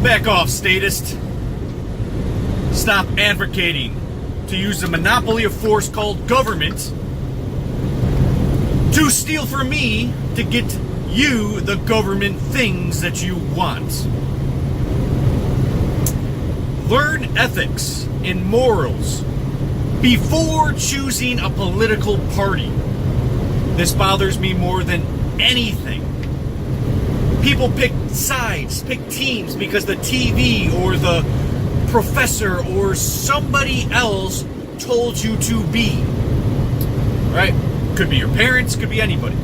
Back off, statist. Stop advocating to use the monopoly of force called government to steal from me to get you the government things that you want. Learn ethics and morals before choosing a political party. This bothers me more than anything. People pick sides, pick teams because the TV or the professor or somebody else told you to be. Right? Could be your parents, could be anybody.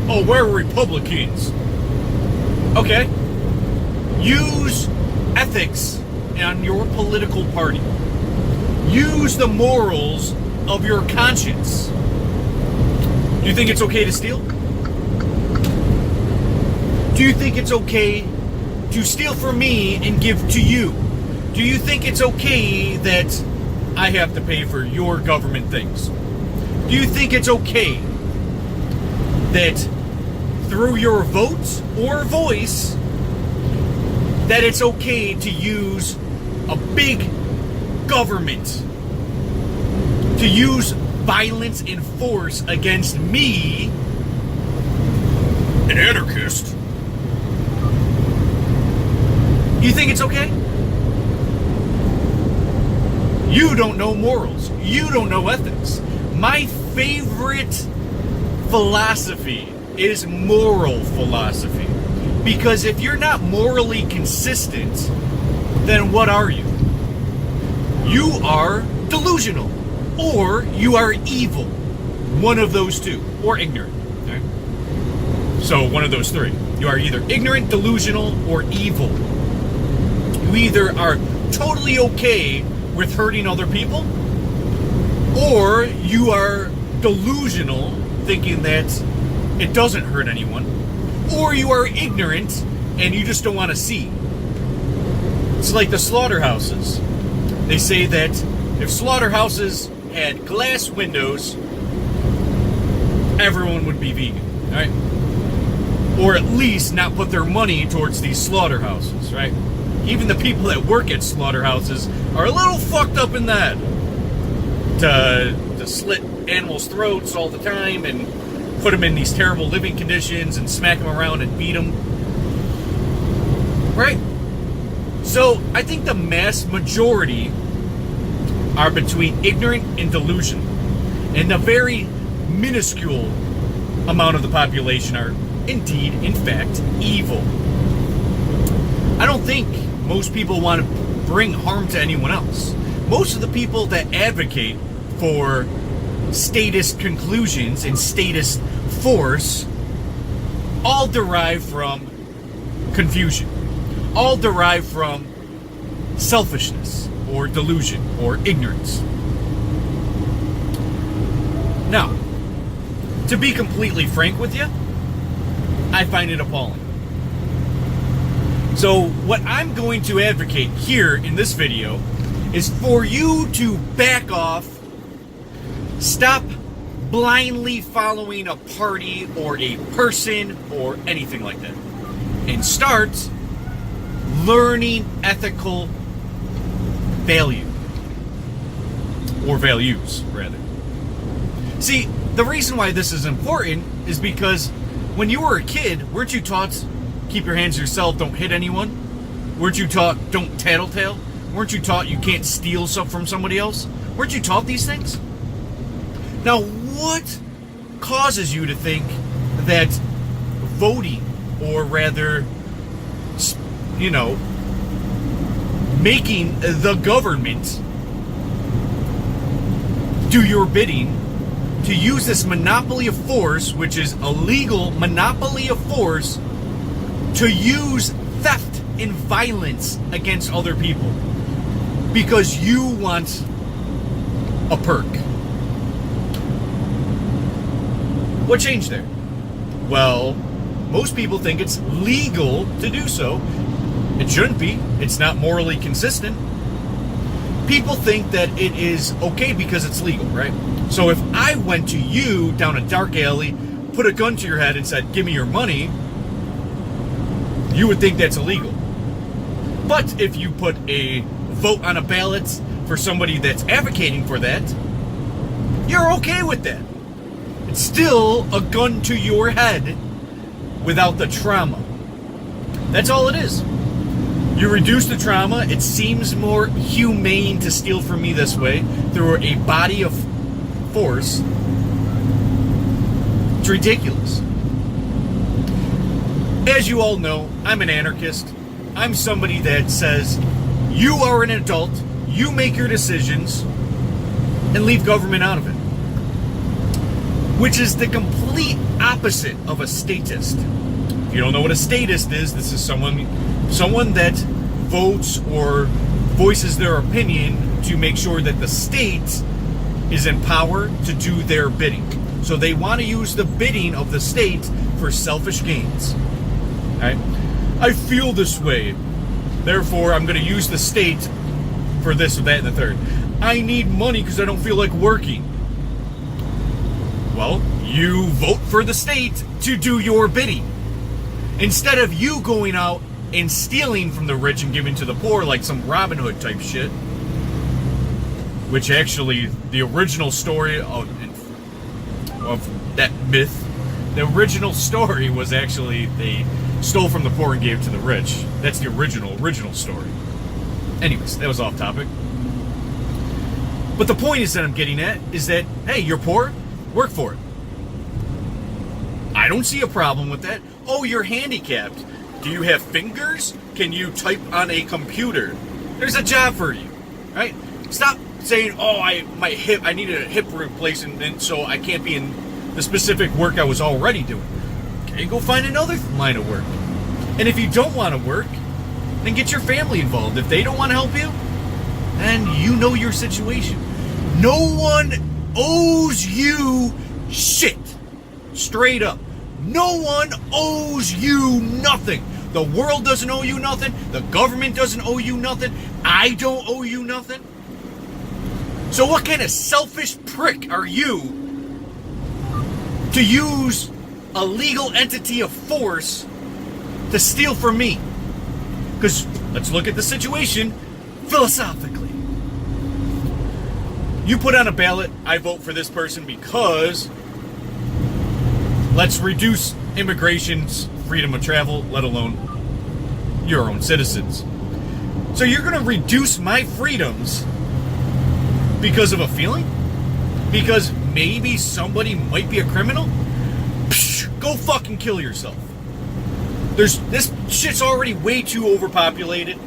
Oh, we're Republicans. Okay. Use ethics on your political party. Use the morals of your conscience. Do you think it's okay to steal? Do you think it's okay to steal from me and give to you? Do you think it's okay that I have to pay for your government things? Do you think it's okay that through your vote or voice that it's okay to use a big government to use violence and force against me, an anarchist? You think it's okay? You don't know morals. You don't know ethics. My favorite philosophy is moral philosophy. Because if you're not morally consistent, then what are you? You are delusional. Or you are evil. One of those two. Or ignorant. Okay? So one of those three. You are either ignorant, delusional, or evil. You either are totally okay with hurting other people, or you are delusional, thinking that it doesn't hurt anyone, or you are ignorant and you just don't want to see. It's like the slaughterhouses. They say that if slaughterhouses had glass windows, everyone would be vegan, right? Or at least not put their money towards these slaughterhouses, right? Even the people that work at slaughterhouses are a little fucked up in the head to slit animals' throats all the time and put them in these terrible living conditions and smack them around and beat them. Right? So I think the mass majority are between ignorant and delusional. And a very minuscule amount of the population are indeed, in fact, evil. I don't think most people want to bring harm to anyone else. Most of the people that advocate for statist conclusions and statist force all derive from confusion. All derive from selfishness or delusion or ignorance. Now, to be completely frank with you, I find it appalling. So what I'm going to advocate here in this video is for you to back off, stop blindly following a party or a person or anything like that, and start learning ethical value, or values, rather. See, the reason why this is important is because when you were a kid, weren't you taught keep your hands to yourself, don't hit anyone? Weren't you taught don't tattletale? Weren't you taught you can't steal stuff from somebody else? Weren't you taught these things? Now, what causes you to think that voting, or rather, you know, making the government do your bidding, to use this monopoly of force, which is a legal monopoly of force, to use theft and violence against other people because you want a perk? What changed there? Well, most people think it's legal to do so. It shouldn't be. It's not morally consistent. People think that it is okay because it's legal, right? So if I went to you down a dark alley, put a gun to your head and said, give me your money, you would think that's illegal. But if you put a vote on a ballot for somebody that's advocating for that, you're okay with that. It's still a gun to your head without the trauma. That's all it is. You reduce the trauma. It seems more humane to steal from me this way through a body of force. It's ridiculous. As you all know, I'm an anarchist. I'm somebody that says, you are an adult, you make your decisions, and leave government out of it. Which is the complete opposite of a statist. If you don't know what a statist is, this is someone that votes or voices their opinion to make sure that the state is in power to do their bidding. So they want to use the bidding of the state for selfish gains. Right? I feel this way, therefore I'm going to use the state for this or that and the third. I need money because I don't feel like working. Well, you vote for the state to do your bidding. Instead of you going out and stealing from the rich and giving to the poor like some Robin Hood type shit, which actually the original story of that myth, the original story was actually they stole from the poor and gave to the rich. That's the original story. Anyways, that was off topic. But the point is that I'm getting at is that, hey, you're poor, work for it. I don't see a problem with that. Oh, you're handicapped. Do you have fingers? Can you type on a computer? There's a job for you, right? Stop saying, oh, I need a hip replacement, and so I can't be in the specific work I was already doing. Okay, go find another line of work. And if you don't want to work, then get your family involved. If they don't want to help you, then you know your situation. No one owes you shit. Straight up. No one owes you nothing. The world doesn't owe you nothing. The government doesn't owe you nothing. I don't owe you nothing. So what kind of selfish prick are you to use a legal entity of force to steal from me? Because let's look at the situation philosophically. You put on a ballot, I vote for this person because let's reduce immigration's freedom of travel, let alone your own citizens. So you're going to reduce my freedoms because of a feeling? Because maybe somebody might be a criminal? Psh, go fucking kill yourself. This shit's already way too overpopulated.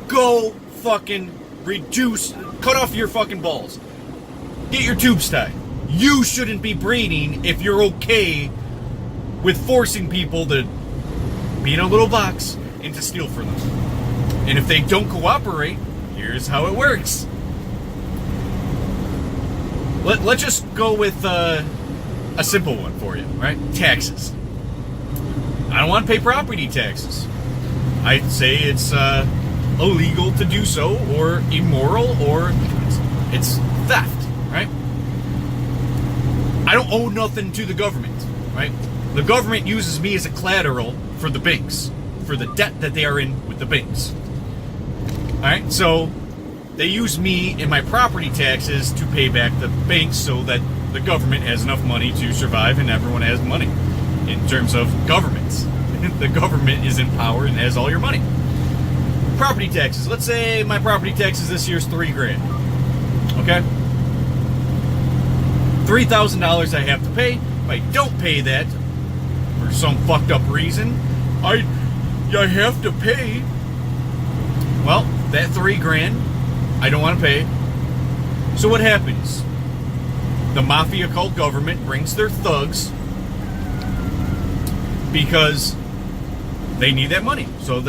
Go fucking reduce, cut off your fucking balls. Get your tubes tied. You shouldn't be breeding if you're okay with forcing people to be in a little box and to steal from them. And if they don't cooperate, here's how it works. Let's just go with a simple one for you, right? Taxes. I don't want to pay property taxes. I'd say it's illegal to do so, or immoral, or it's theft, right? I don't owe nothing to the government, right? The government uses me as a collateral for the banks, for the debt that they are in with the banks. All right, so they use me and my property taxes to pay back the banks so that the government has enough money to survive and everyone has money. In terms of governments, the government is in power and has all your money. Property taxes. Let's say my property taxes this year is $3,000. Okay, $3,000 I have to pay. If I don't pay that for some fucked up reason, I have to pay. Well, that $3,000 I don't want to pay. So what happens? The mafia called government brings their thugs because they need that money. So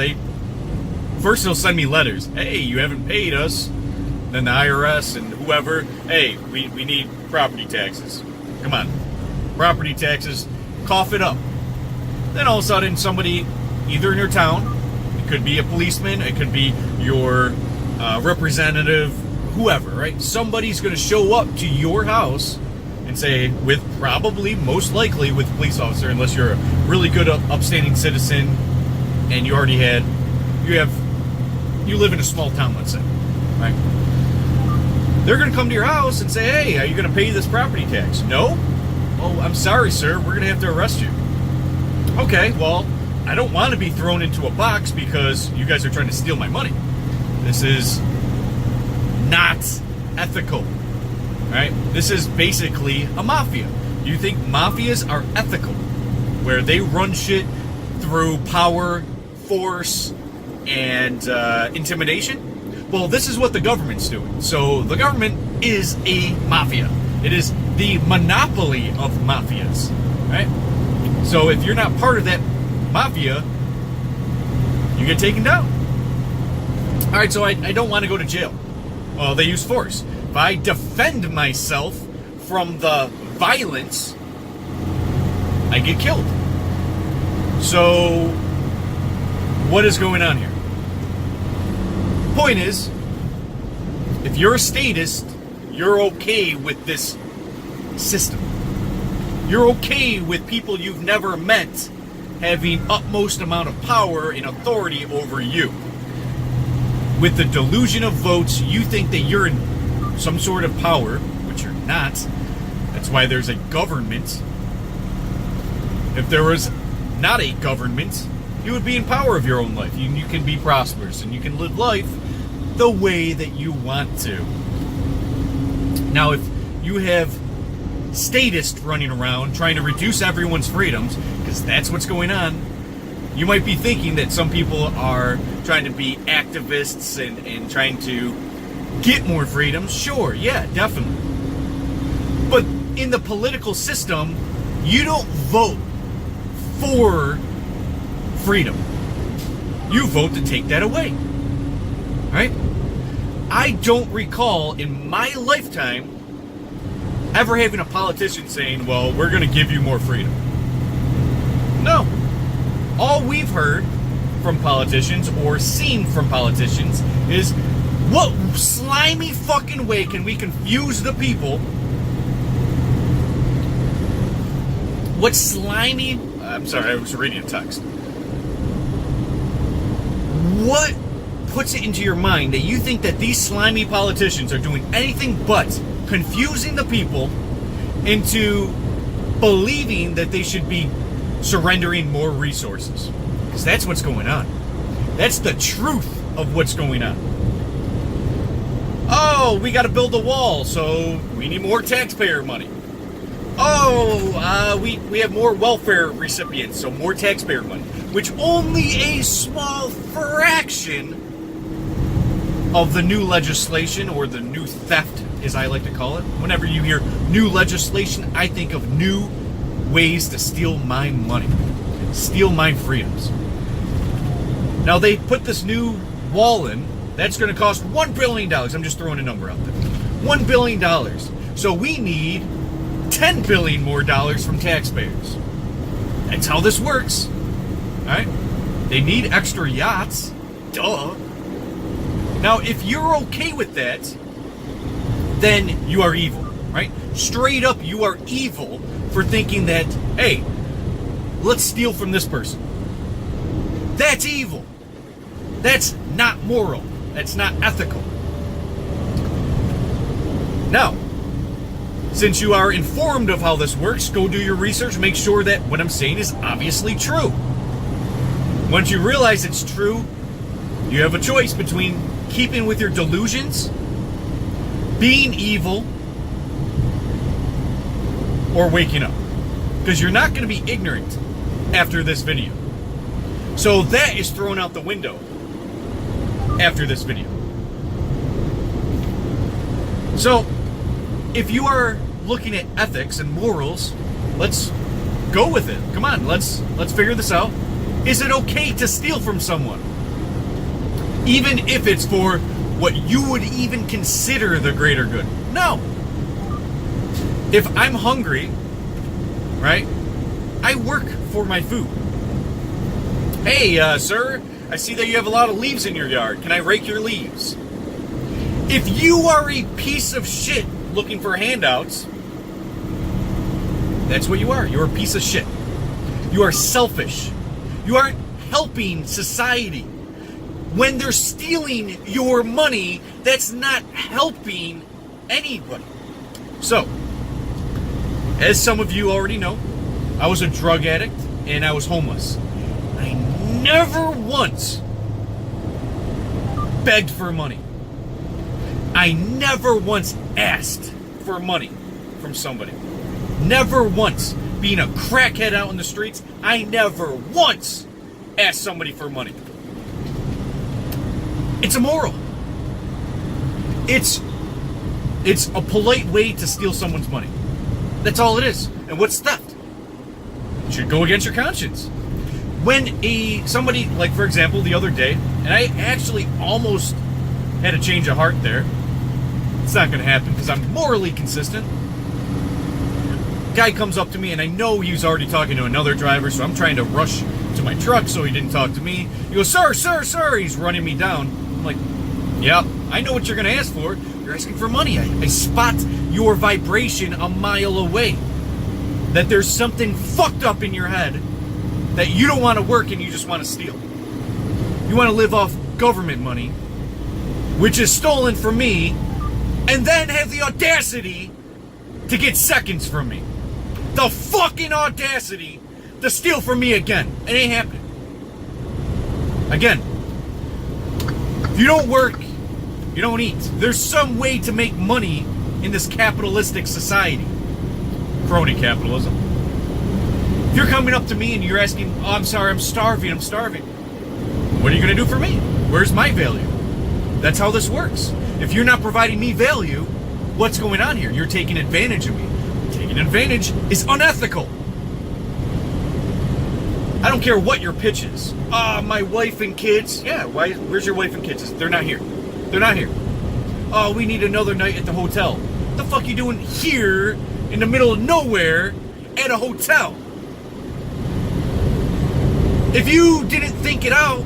first they'll send me letters. Hey, you haven't paid us. Then the IRS and whoever, hey, we need property taxes. Come on. Property taxes, cough it up. Then all of a sudden somebody, either in your town, it could be a policeman, it could be your representative, whoever, right? Somebody's going to show up to your house and say, with probably, most likely with a police officer, unless you're a really good upstanding citizen and you have you live in a small town, let's say, right? They're going to come to your house and say, hey, are you going to pay this property tax? No? Oh, I'm sorry, sir. We're going to have to arrest you. Okay, well, I don't want to be thrown into a box because you guys are trying to steal my money. This is not ethical, right? This is basically a mafia. You think mafias are ethical, where they run shit through power, force, and intimidation? Well, this is what the government's doing. So the government is a mafia. It is the monopoly of mafias, right? So if you're not part of that mafia, you get taken down. All right, so I don't want to go to jail. Well, they use force. If I defend myself from the violence, I get killed. So what is going on here? Point is, if you're a statist, you're okay with this system. You're okay with people you've never met having utmost amount of power and authority over you. With the delusion of votes, you think that you're in some sort of power, which you're not. That's why there's a government. If there was not a government, you would be in power of your own life. You can be prosperous and you can live life the way that you want to. Now, if you have statists running around trying to reduce everyone's freedoms, because that's what's going on, you might be thinking that some people are trying to be activists and trying to get more freedoms. Sure, yeah, definitely. But in the political system, you don't vote for freedom. You vote to take that away. Right? I don't recall in my lifetime ever having a politician saying, well, we're going to give you more freedom. No. All we've heard from politicians or seen from politicians is, what slimy fucking way can we confuse the people? What slimy... I'm sorry, I was reading a text. What puts it into your mind that you think that these slimy politicians are doing anything but confusing the people into believing that they should be surrendering more resources? Because that's what's going on. That's the truth of what's going on. Oh, we got to build a wall, so we need more taxpayer money. Oh, we have more welfare recipients, so more taxpayer money. Which only a small fraction of the new legislation, or the new theft, as I like to call it. Whenever you hear new legislation, I think of new ways to steal my money, steal my freedoms. Now, they put this new wall in. That's going to cost $1 billion. I'm just throwing a number out there. $1 billion. So we need $10 billion more dollars from taxpayers. That's how this works. All right? They need extra yachts. Duh. Now, if you're okay with that, then you are evil, right? Straight up, you are evil for thinking that, hey, let's steal from this person. That's evil. That's not moral. That's not ethical. Now, since you are informed of how this works, go do your research. Make sure that what I'm saying is obviously true. Once you realize it's true, you have a choice between keeping with your delusions, being evil, or waking up. Because you're not going to be ignorant after this video. So that is thrown out the window after this video. So, if you are looking at ethics and morals, let's go with it. Come on, let's figure this out. Is it okay to steal from someone? Even if it's for what you would even consider the greater good. No. If I'm hungry, right, I work for my food. Hey, sir, I see that you have a lot of leaves in your yard. Can I rake your leaves? If you are a piece of shit looking for handouts, that's what you are. You're a piece of shit. You are selfish. You aren't helping society. when they're stealing your money that's not helping anybody. So, as some of you already know, I was a drug addict and I was homeless. I never once begged for money. I never once asked for money from somebody. Never once. Being a crackhead out in the streets, I never once asked somebody for money. It's immoral. It's a polite way to steal someone's money. That's all it is. And what's theft? It should go against your conscience. When somebody, like for example, the other day, and I actually almost had a change of heart there. It's not going to happen because I'm morally consistent. Guy comes up to me and I know he was already talking to another driver, so I'm trying to rush to my truck so he didn't talk to me. He goes, sir, sir, sir. He's running me down. I'm like, yep, I know what you're going to ask for. You're asking for money. I spot your vibration a mile away. That there's something fucked up in your head that you don't want to work and you just want to steal. You want to live off government money, which is stolen from me, and then have the audacity to get seconds from me. The fucking audacity to steal from me again. It ain't happening. Again, if you don't work, you don't eat. There's some way to make money in this capitalistic society. Crony capitalism. If you're coming up to me and you're asking, oh, I'm sorry, I'm starving. What are you going to do for me? Where's my value? That's how this works. If you're not providing me value, what's going on here? You're taking advantage of me. Taking advantage is unethical. I don't care what your pitch is. My wife and kids. Yeah, where's your wife and kids? They're not here. They're not here. Oh, we need another night at the hotel. What the fuck are you doing here in the middle of nowhere at a hotel? If you didn't think it out,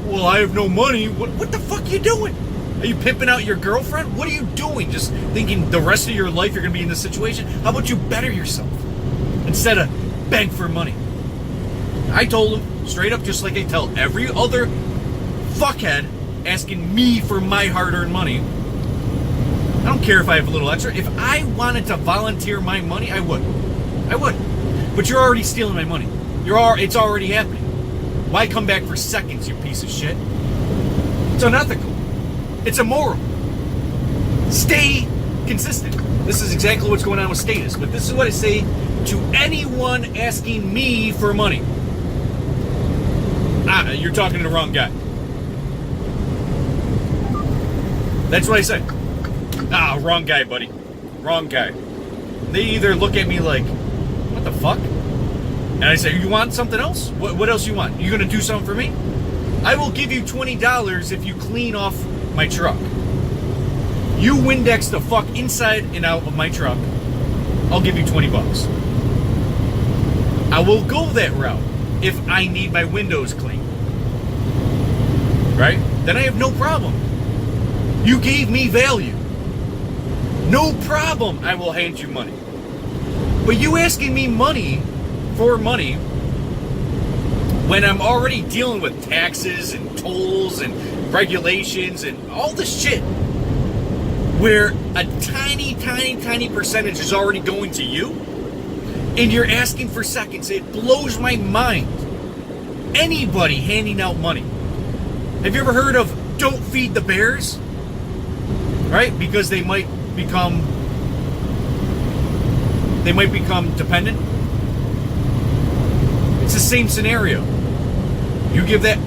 well, I have no money. What the fuck are you doing? Are you pimping out your girlfriend? What are you doing? Just thinking the rest of your life you're going to be in this situation? How about you better yourself instead of beg for money? I told him straight up, just like I tell every other fuckhead asking me for my hard-earned money. I don't care if I have a little extra. If I wanted to volunteer my money, I would. But you're already stealing my money. It's already happening. Why come back for seconds, you piece of shit? It's unethical. It's immoral. Stay consistent. This is exactly what's going on with Statist. But this is what I say to anyone asking me for money. You're talking to the wrong guy. That's what I say. Wrong guy, buddy. Wrong guy. They either look at me like, what the fuck? And I say, you want something else? What else you want? You gonna do something for me? I will give you $20 if you clean off my truck. You Windex the fuck inside and out of my truck. I'll give you 20 bucks. I will go that route if I need my windows cleaned. Right? Then I have no problem. You gave me value. No problem, I will hand you money. But you asking me for money when I'm already dealing with taxes and tolls and regulations and all this shit, where a tiny percentage is already going to you, and you're asking for seconds. It blows my mind. Anybody handing out money. Have you ever heard of don't feed the bears? Right? Because they might become dependent. It's the same scenario. You give that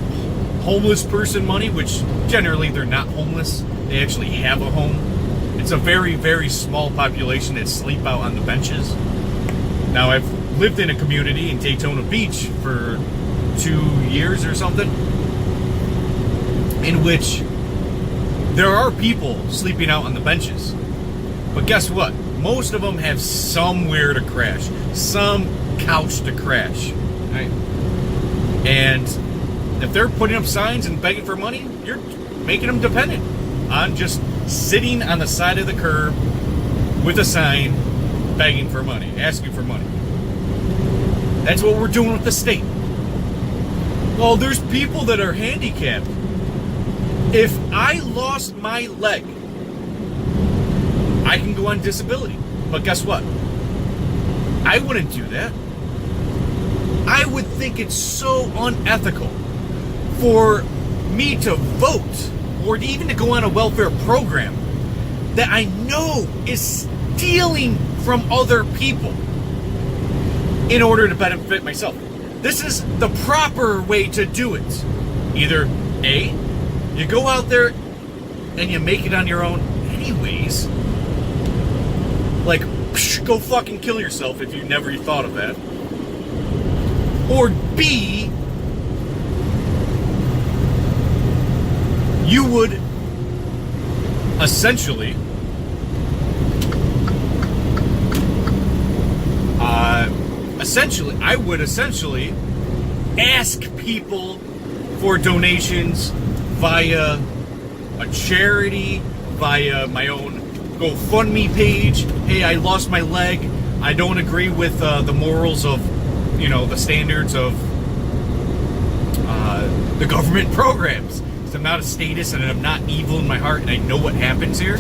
homeless person money, which generally they're not homeless. They actually have a home. It's a very, very small population that sleep out on the benches. Now, I've lived in a community in Daytona Beach for 2 years or something, in which there are people sleeping out on the benches. But guess what? Most of them have somewhere to crash, some couch to crash, right? And if they're putting up signs and begging for money, you're making them dependent on just sitting on the side of the curb with a sign begging for money, asking for money. That's what we're doing with the state. Well, there's people that are handicapped. If I lost my leg, I can go on disability. But guess what? I wouldn't do that. I would think it's so unethical for me to vote or even to go on a welfare program that I know is stealing from other people in order to benefit myself. This is the proper way to do it. Either A, you go out there and you make it on your own anyways. Like, go fucking kill yourself if you never thought of that. Or B, you would essentially I would essentially ask people for donations via a charity, via my own GoFundMe page. Hey, I lost my leg. I don't agree with the morals of, the standards of the government programs. So I'm not a statist and I'm not evil in my heart, and I know what happens here.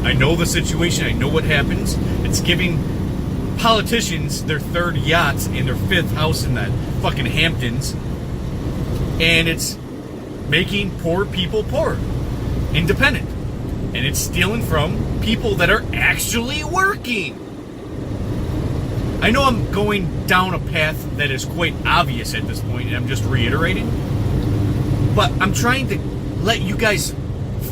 I know the situation. I know what happens. It's giving politicians their third yachts and their fifth house in that fucking Hamptons, and it's making poor people poorer, independent, and it's stealing from people that are actually working. I know I'm going down a path that is quite obvious at this point, and I'm just reiterating, but I'm trying to let you guys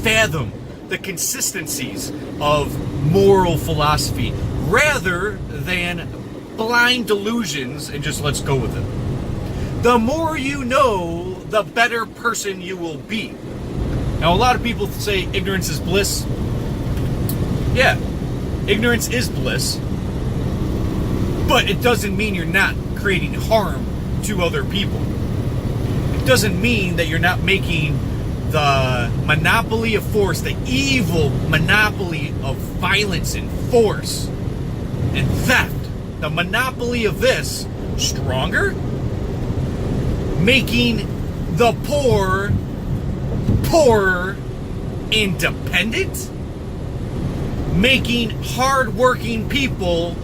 fathom the consistencies of moral philosophy rather than blind delusions and just let's go with it. The more you know, the better person you will be. Now, a lot of people say ignorance is bliss. Yeah, ignorance is bliss, but it doesn't mean you're not creating harm to other people. It doesn't mean that you're not making the monopoly of force, the evil monopoly of violence and force and theft, the monopoly of this stronger, making the poor poorer, independent, making hard-working people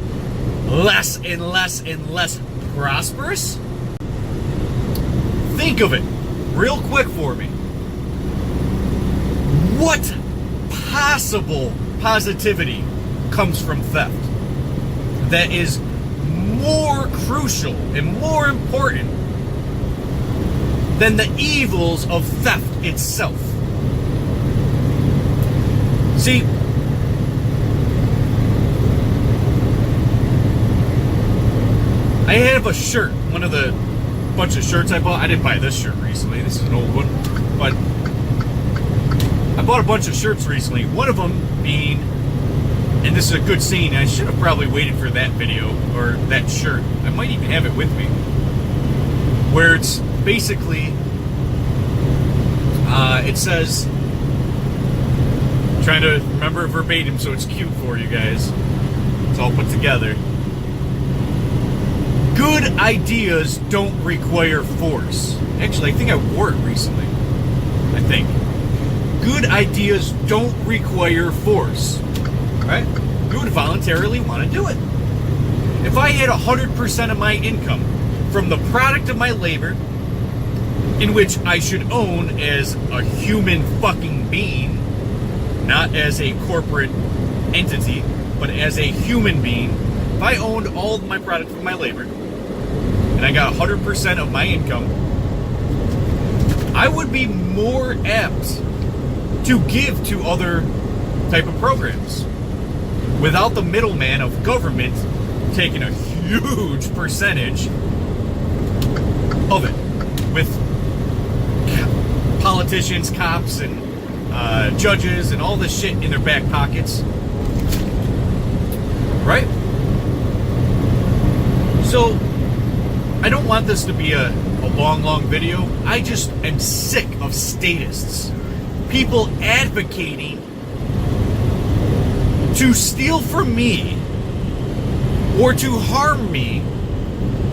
less and less and less prosperous. Think of it real quick for me. What possible positivity comes from theft that is more crucial and more important than the evils of theft itself? See, I have a shirt, one of the bunch of shirts I bought. I didn't buy this shirt recently, this is an old one, but I bought a bunch of shirts recently. One of them being, and this is a good scene, I should have probably waited for that video, or that shirt. I might even have it with me. Where it's basically, it says, I'm trying to remember verbatim so it's cute for you guys. It's all put together. Good ideas don't require force. Actually, I think I wore it recently. I think. Good ideas don't require force. Right? You would voluntarily want to do it. If I had 100% of my income from the product of my labor, in which I should own as a human fucking being, not as a corporate entity, but as a human being, if I owned all of my product from my labor, and I got 100% of my income, I would be more apt to give to other type of programs without the middleman of government taking a huge percentage of it, with politicians, cops, and judges and all this shit in their back pockets, right? So I don't want this to be a long video. I just am sick of statists. People advocating to steal from me or to harm me,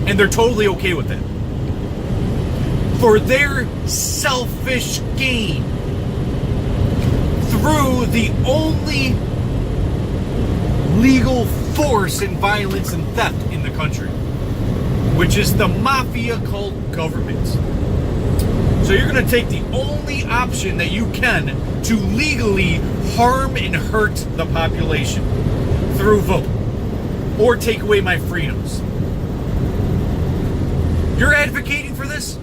and they're totally okay with it. For their selfish gain. the only legal force in violence and theft in the country, which is the mafia called government. So you're going to take the only option that you can to legally harm and hurt the population through vote, or take away my freedoms. You're advocating for this?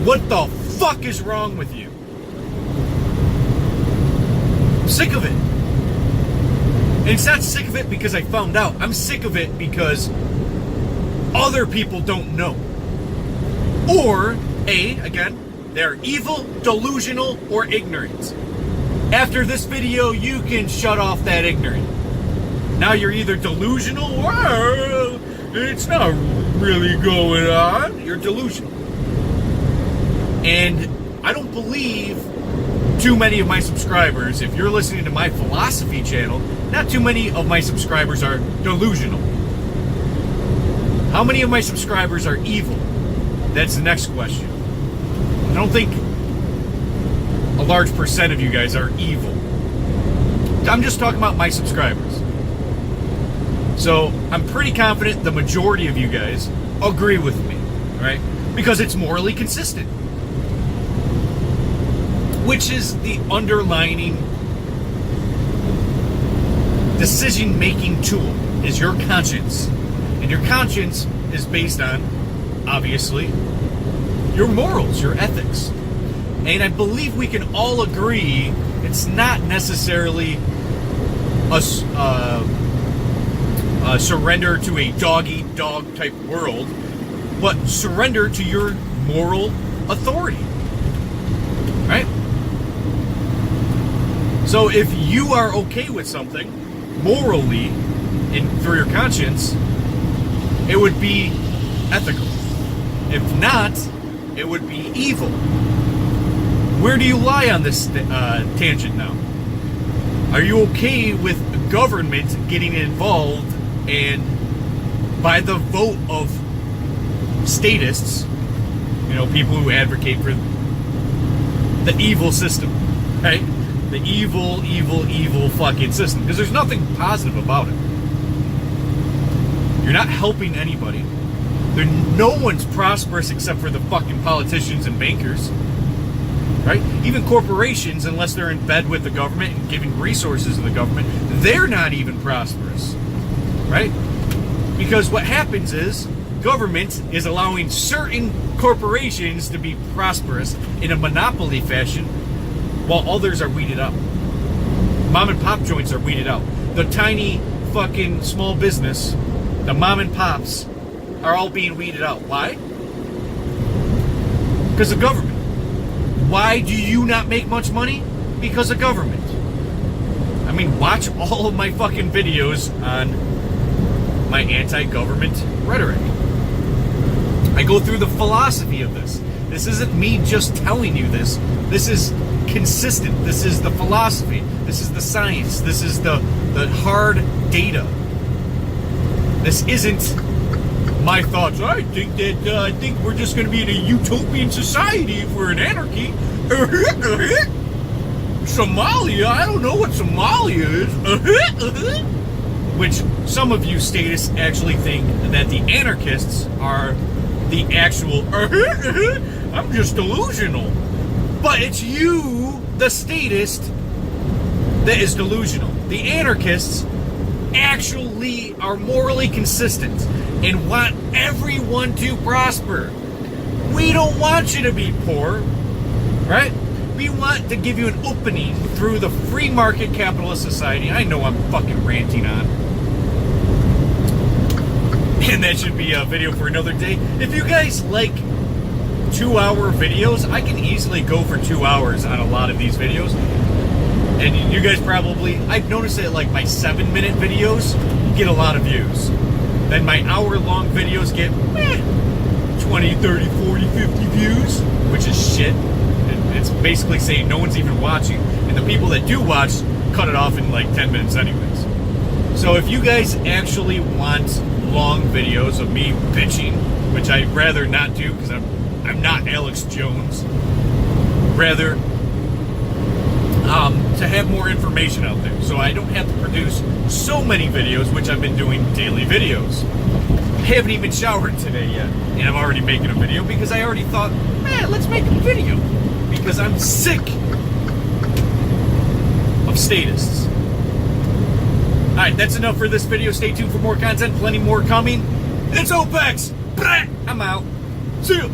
What the fuck is wrong with you? I'm sick of it. And it's not sick of it because I found out. I'm sick of it because other people don't know. Or, again, they're evil, delusional, or ignorant. After this video, you can shut off that ignorant. Now you're either delusional or it's not really going on. You're delusional. And I don't believe too many of my subscribers, if you're listening to my philosophy channel, not too many of my subscribers are delusional. How many of my subscribers are evil? That's the next question. I don't think a large percent of you guys are evil. I'm just talking about my subscribers. So I'm pretty confident the majority of you guys agree with me, right? Because it's morally consistent. Which is the underlining decision-making tool, is your conscience. And your conscience is based on, obviously, your morals, your ethics. And I believe we can all agree it's not necessarily a surrender to a dog-eat-dog type world, but surrender to your moral authority, right? So if you are okay with something morally and through your conscience, it would be ethical. If not, it would be evil. Where do you lie on this tangent now? Are you okay with government getting involved and by the vote of statists, you know, people who advocate for the evil system, right? The evil, evil, evil fucking system. Because there's nothing positive about it. You're not helping anybody. No one's prosperous except for the fucking politicians and bankers. Right? Even corporations, unless they're in bed with the government and giving resources to the government, they're not even prosperous. Right? Because what happens is government is allowing certain corporations to be prosperous in a monopoly fashion while others are weeded out. Mom and pop joints are weeded out. The tiny fucking small business, the mom and pops, are all being weeded out. Why? Because of government. Why do you not make much money? Because of government. I mean, watch all of my fucking videos on my anti-government rhetoric. I go through the philosophy of this. This isn't me just telling you this. This is consistent. This is the philosophy. This is the science. This is the hard data. This isn't my thoughts. I think we're just going to be in a utopian society if we're in anarchy. Somalia, I don't know what Somalia is. Which some of you statists actually think that the anarchists are the actual. I'm just delusional. But it's you, the statist, that is delusional. The anarchists actually are morally consistent and want everyone to prosper. We don't want you to be poor, right? We want to give you an opening through the free market capitalist society. I know I'm fucking ranting on. And that should be a video for another day. If you guys like 2-hour videos, I can easily go for 2 hours on a lot of these videos. And you guys probably, I've noticed that like my 7-minute videos get a lot of views. Then my hour-long videos get 20, 30, 40, 50 views, which is shit. It's basically saying no one's even watching. And the people that do watch cut it off in like 10 minutes anyways. So if you guys actually want long videos of me bitching, which I'd rather not do because I'm not Alex Jones, rather to have more information out there, so I don't have to produce so many videos, which I've been doing daily videos. I haven't even showered today yet, and I'm already making a video because I already thought, man, let's make a video, because I'm sick of statists. Alright, that's enough for this video. Stay tuned for more content, plenty more coming. It's Opex! I'm out. See you!